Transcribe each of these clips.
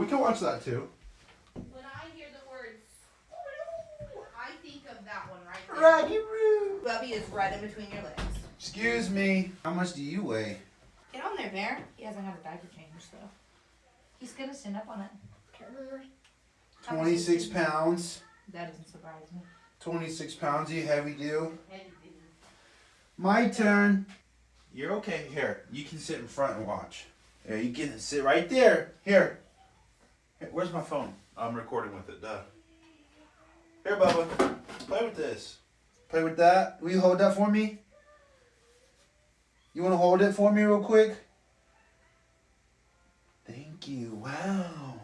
we can watch that too. When I hear the words, I think of that one right there. Raggy-roo. Bubby is right in between your legs. Excuse me. How much do you weigh? Get on there, Bear. He hasn't had a diaper change, though. He's gonna stand up on it. 26 pounds. That doesn't surprise me. 26 pounds. You heavy do? My turn. You're okay. Here, you can sit in front and watch. Here, you can sit right there. Here. Where's my phone? I'm recording with it. Duh. Here, Bubba. Play with this. Play with that. Will you hold that for me? You want to hold it for me real quick? Thank you. Wow.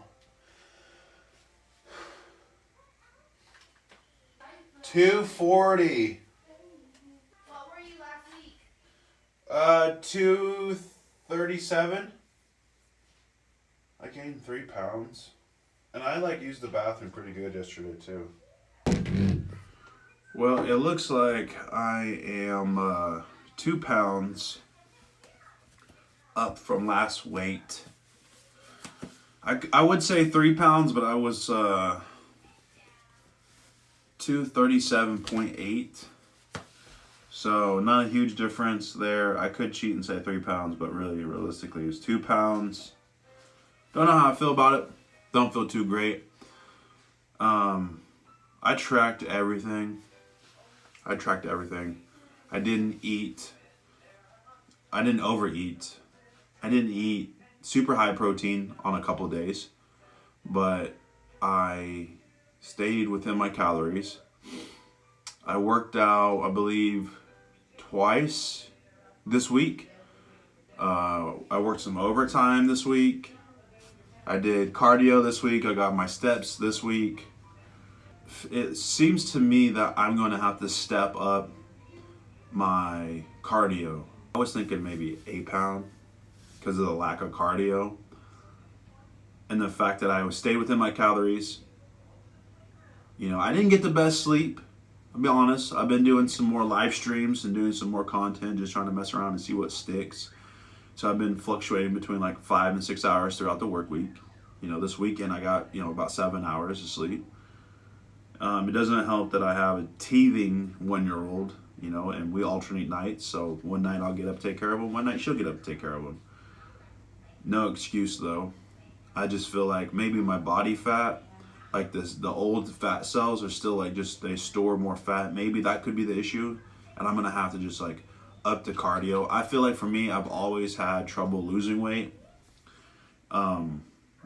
240. What were you last week? 237. I gained 3 pounds. And I used the bathroom pretty good yesterday too. Well, it looks like I am 2 pounds up from last weight. I would say 3 pounds, but I was 237.8. So not a huge difference there. I could cheat and say 3 pounds, but really, realistically, it's 2 pounds. Don't know how I feel about it. Don't feel too great. I tracked everything. I didn't eat. I didn't overeat. I didn't eat super high protein on a couple of days, but I stayed within my calories. I worked out, I believe, twice this week. I worked some overtime this week. I did cardio this week. I got my steps this week. It seems to me that I'm going to have to step up my cardio. I was thinking maybe 8 pounds because of the lack of cardio and the fact that I would stay within my calories. You know, I didn't get the best sleep. I'll be honest. I've been doing some more live streams and doing some more content, just trying to mess around and see what sticks. So I've been fluctuating between 5 and 6 hours throughout the work week. You know, this weekend I got, about 7 hours of sleep. It doesn't help that I have a teething 1-year-old, and we alternate nights. So one night I'll get up, take care of him. One night she'll get up, take care of him. No excuse though. I just feel like maybe my body fat, the old fat cells are still they store more fat. Maybe that could be the issue. And I'm going to have to just up the cardio. I feel like for me, I've always had trouble losing weight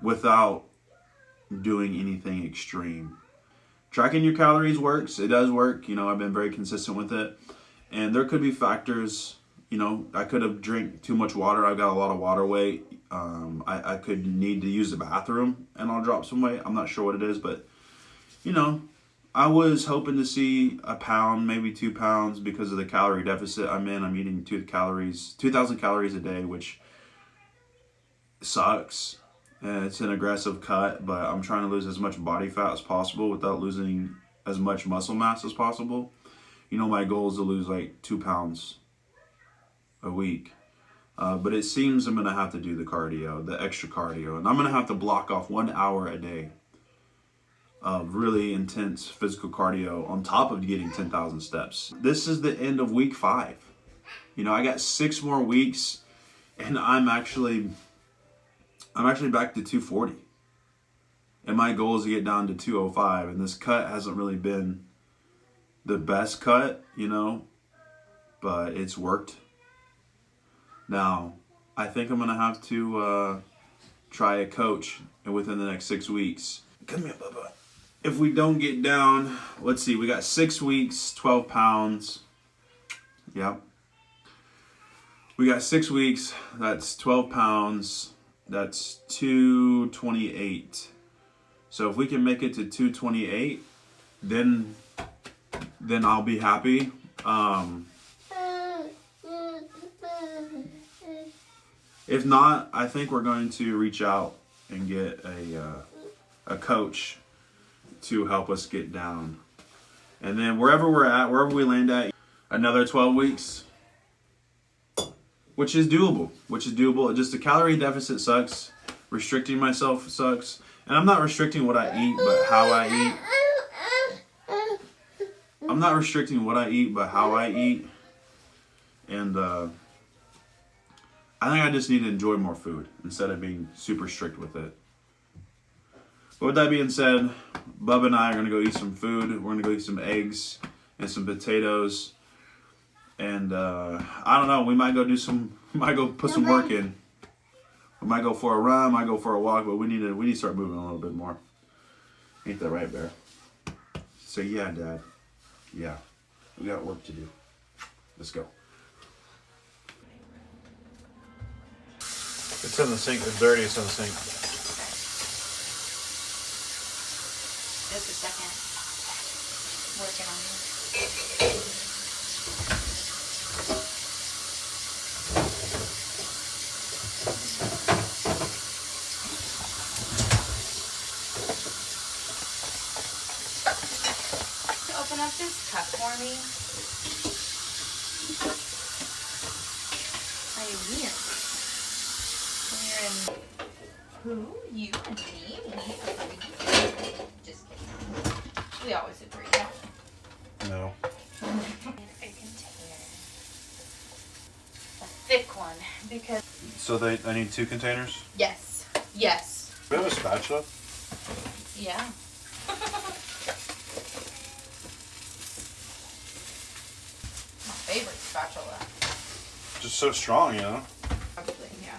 without doing anything extreme. Tracking your calories works. It does work. I've been very consistent with it. And there could be factors. I could have drank too much water. I've got a lot of water weight. I could need to use the bathroom and I'll drop some weight. I'm not sure what it is, but I was hoping to see a pound, maybe 2 pounds because of the calorie deficit I'm in. I'm eating 2,000 calories a day, which sucks. It's an aggressive cut, but I'm trying to lose as much body fat as possible without losing as much muscle mass as possible. My goal is to lose 2 pounds a week. But it seems I'm going to have to do the extra cardio. And I'm going to have to block off 1 hour a day of really intense physical cardio on top of getting 10,000 steps. This is the end of week 5. I got 6 more weeks and I'm actually back to 240. And my goal is to get down to 205. And this cut hasn't really been the best cut, but it's worked. Now, I think I'm going to have to try a coach within the next 6 weeks. Come here, Bubba. If we don't get down, let's see, we got 6 weeks, 12 pounds. Yep. We got 6 weeks, that's 12 pounds. That's 228. So if we can make it to 228, then I'll be happy. If not, I think we're going to reach out and get a coach to help us get down. And then wherever we land at, another 12 weeks, which is doable. Just the calorie deficit sucks. restricting myself sucks. And I'm not restricting what I eat, but how I eat. I'm not restricting what I eat, but how I eat. And I think I just need to enjoy more food instead of being super strict with it. But with that being said, Bubba and I are going to go eat some food. We're going to go eat some eggs and some potatoes. And I don't know, we might go put some work in. We might go for a run, might go for a walk, but we need to start moving a little bit more. Ain't that right, Bear? So yeah, Dad. Yeah. We got work to do. Let's go. It's in the sink. It's dirty. It's in the sink. Just a second. Working on it. Open up this cup for me. I weird. Who? You and me? We agree. Just kidding. We always agree. No. A container. A thick one. Because. So I need 2 containers? Yes. Yes. We have a spatula? Yeah. My favorite spatula. Just so strong, you know? Actually, yeah.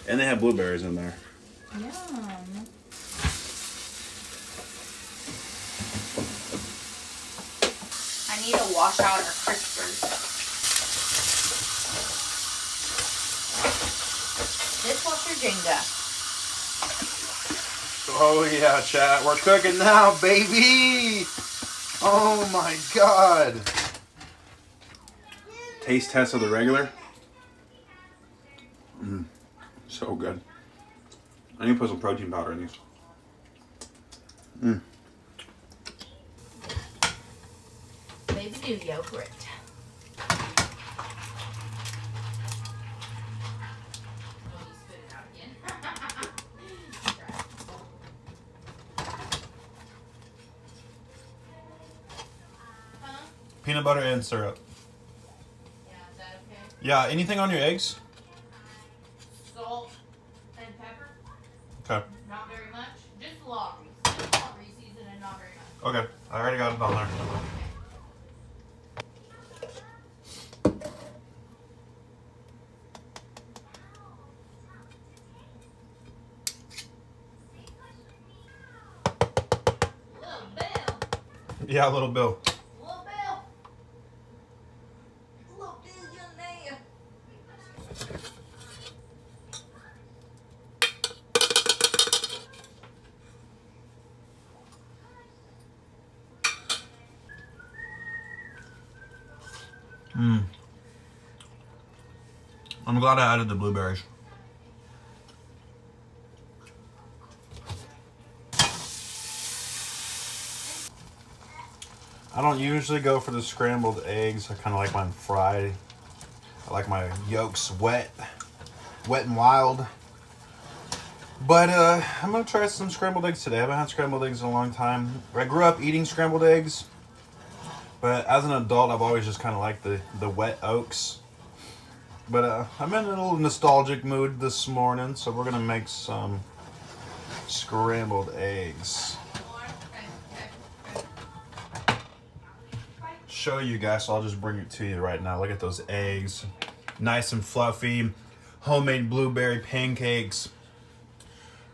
And they have blueberries in there. Yum. I need to wash out our crispers. Dishwasher Jenga. Oh yeah, chat. We're cooking now, baby! Oh my god! Taste test of the regular. So good. I need to put some protein powder in these. Baby do yogurt. Peanut butter and syrup. Yeah, is that okay? Yeah, anything on your eggs? Salt and pepper. Okay. Not very much. Just Lawry's. Just Lawry's seasoning, not very much. Okay. I already got it on there. Little Bill. Yeah, little Bill. Little Bill. Little Bill's young man. I'm glad I added the blueberries. I don't usually go for the scrambled eggs. I kind of like mine fried. I like my yolks wet and wild. But I'm gonna try some scrambled eggs today. I haven't had scrambled eggs in a long time. I grew up eating scrambled eggs, but as an adult, I've always just kind of liked the wet oats. But I'm in a little nostalgic mood this morning, so we're gonna make some scrambled eggs. Show you guys, so I'll just bring it to you right now. Look at those eggs, nice and fluffy, homemade blueberry pancakes.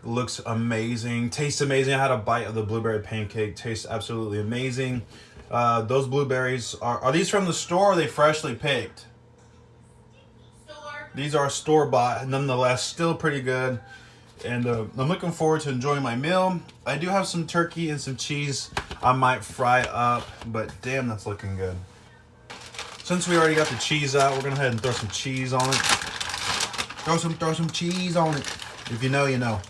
Looks amazing, tastes amazing. I had a bite of the blueberry pancake, tastes absolutely amazing. Those blueberries are these from the store or are they freshly picked? Store. These are store-bought, nonetheless, still pretty good. And I'm looking forward to enjoying my meal. I do have some turkey and some cheese I might fry up, but damn, that's looking good. Since we already got the cheese out, we're gonna go ahead and throw some cheese on it. Throw some cheese on it. If you know, you know.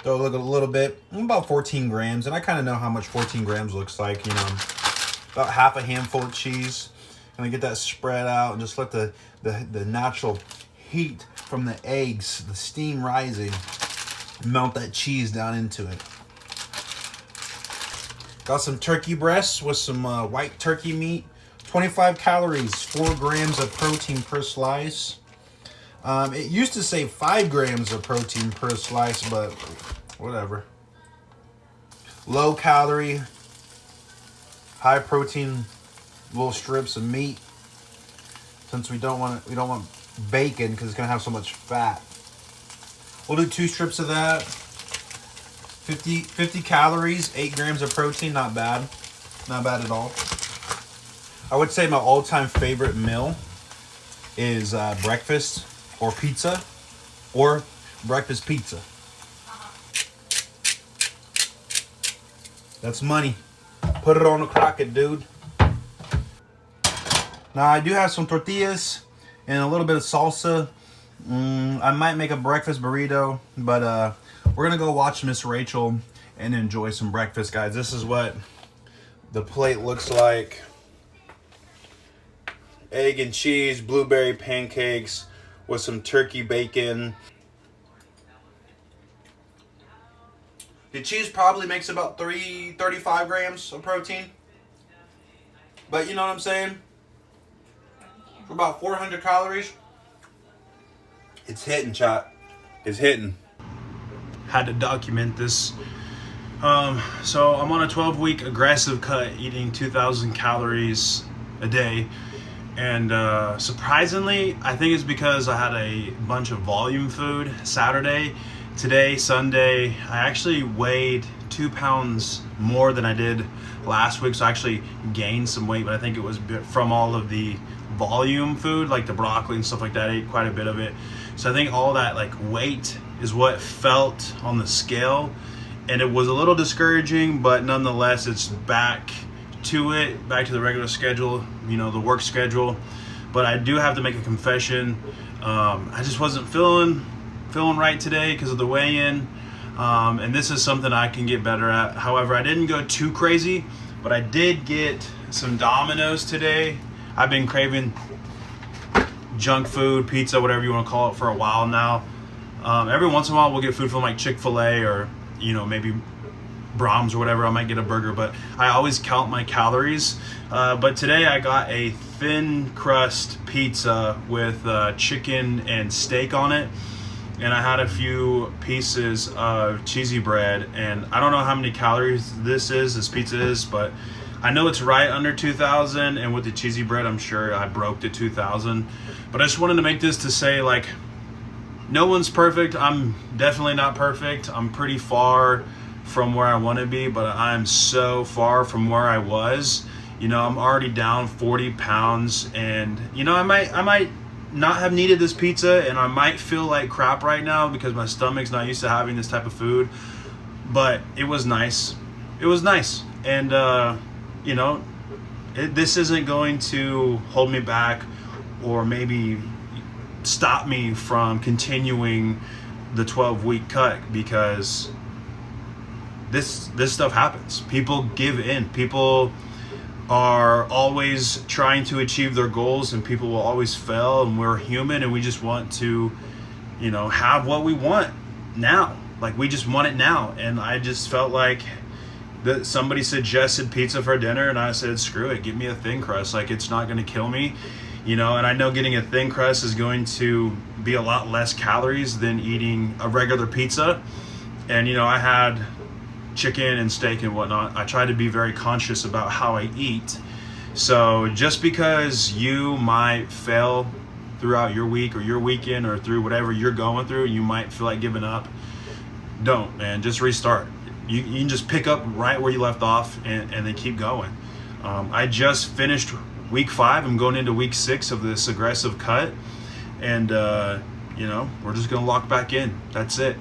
Throw a little bit, about 14 grams, and I kind of know how much 14 grams looks like, you know. About half a handful of cheese. Gonna get that spread out and just let the natural heat from the eggs, the steam rising, Melt that cheese down into it. Got some turkey breasts with some white turkey meat. 25 calories, 4 grams of protein per slice. It used to say 5 grams of protein per slice, but whatever. Low calorie, high protein little strips of meat. Since we don't want bacon because it's gonna have so much fat. We'll do 2 strips of that. 50 calories, 8 grams of protein, not bad. Not bad at all. I would say my all-time favorite meal is breakfast or pizza or breakfast pizza. That's money. Put it on the crockett, dude. Now I do have some tortillas and a little bit of salsa. I might make a breakfast burrito, but we're gonna go watch Miss Rachel and enjoy some breakfast, guys. This is what the plate looks like. Egg and cheese, blueberry pancakes with some turkey bacon. The cheese probably makes about 35 grams of protein. But you know what I'm saying? For about 400 calories. It's hitting, chat. It's hitting. Had to document this. So I'm on a 12-week aggressive cut, eating 2,000 calories a day. And surprisingly, I think it's because I had a bunch of volume food Saturday. Today, Sunday, I actually weighed 2 pounds more than I did last week. So I actually gained some weight, but I think it was from all of the volume food, like the broccoli and stuff like that. I ate quite a bit of it. So I think all that like weight is what felt on the scale. And it was a little discouraging, but nonetheless, it's back to the regular schedule, you know, the work schedule. But I do have to make a confession. I just wasn't feeling right today because of the weigh-in. And this is something I can get better at. However, I didn't go too crazy, but I did get some Domino's today. I've been craving junk food, pizza, whatever you want to call it, for a while now. Every once in a while we'll get food from like Chick-fil-A or, you know, maybe Brahms or whatever. I might get a burger, but I always count my calories. But today I got a thin crust pizza with chicken and steak on it. And I had a few pieces of cheesy bread. And I don't know how many calories this pizza is, but I know it's right under 2,000. And with the cheesy bread, I'm sure I broke the 2,000. But I just wanted to make this to say, like, no one's perfect. I'm definitely not perfect. I'm pretty far from where I want to be, but I'm so far from where I was. You know, I'm already down 40 pounds, and you know, I might not have needed this pizza, and I might feel like crap right now because my stomach's not used to having this type of food, but it was nice. It was nice. And you know, this isn't going to hold me back or maybe stop me from continuing the 12-week cut, because this stuff happens. People give in. People are always trying to achieve their goals, and people will always fail, and we're human, and we just want to, you know, have what we want now. Like, we just want it now. And I just felt like that somebody suggested pizza for dinner, and I said, screw it, give me a thin crust. Like, it's not going to kill me, you know. And I know getting a thin crust is going to be a lot less calories than eating a regular pizza. And, you know, I had chicken and steak and whatnot. I try to be very conscious about how I eat. So just because you might fail throughout your week or your weekend or through whatever you're going through, you might feel like giving up, don't, man. Just restart. You can just pick up right where you left off and then keep going. I just finished week 5. I'm going into week 6 of this aggressive cut, and you know, we're just gonna lock back in. That's it.